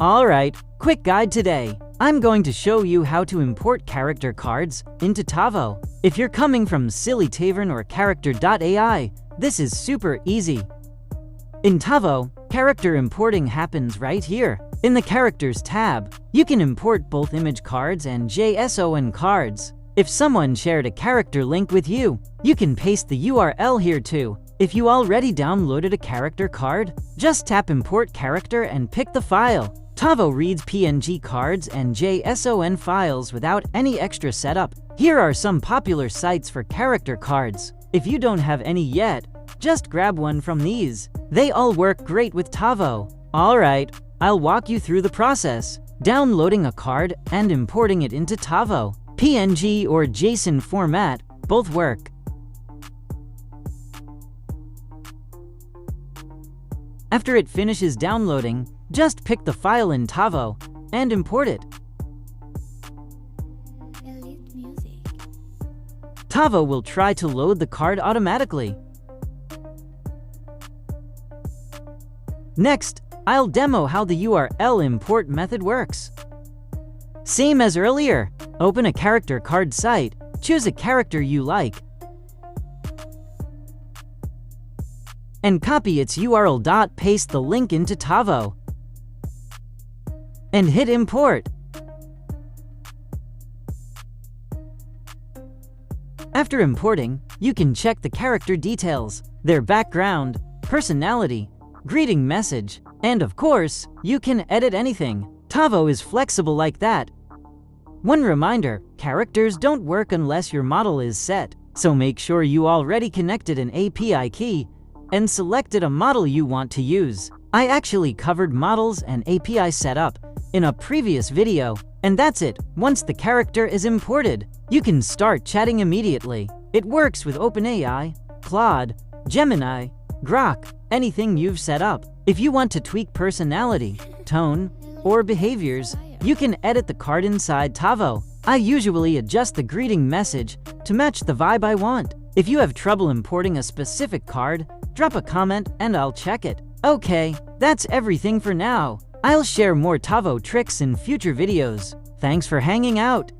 Alright, quick guide today. I'm going to show you how to import character cards into Tavo. If you're coming from SillyTavern or CharacterAI, this is super easy. In Tavo, character importing happens right here. In the Characters tab, you can import both image cards and JSON cards. If someone shared a character link with you, you can paste the URL here too. If you already downloaded a character card, just tap Import Character and pick the file. Tavo reads PNG cards and JSON files without any extra setup. Here are some popular sites for character cards. If you don't have any yet, just grab one from these. They all work great with Tavo. Alright, I'll walk you through the process. Downloading a card and importing it into Tavo. PNG or JSON format, both work. After it finishes downloading, just pick the file in Tavo and import it. Tavo will try to load the card automatically. Next, I'll demo how the URL import method works. Same as earlier, open a character card site, choose a character you like, and copy its URL. Paste the link into Tavo, and hit import. After importing, you can check the character details, their background, personality, greeting message, and of course, you can edit anything. Tavo is flexible like that. One reminder, characters don't work unless your model is set, so make sure you already connected an API key and selected a model you want to use. I actually covered models and API setup in a previous video, and that's it. Once the character is imported, you can start chatting immediately. It works with OpenAI, Claude, Gemini, Grok, anything you've set up. If you want to tweak personality, tone, or behaviors, you can edit the card inside Tavo. I usually adjust the greeting message to match the vibe I want. If you have trouble importing a specific card, drop a comment and I'll check it. Okay, that's everything for now. I'll share more Tavo tricks in future videos. Thanks for hanging out.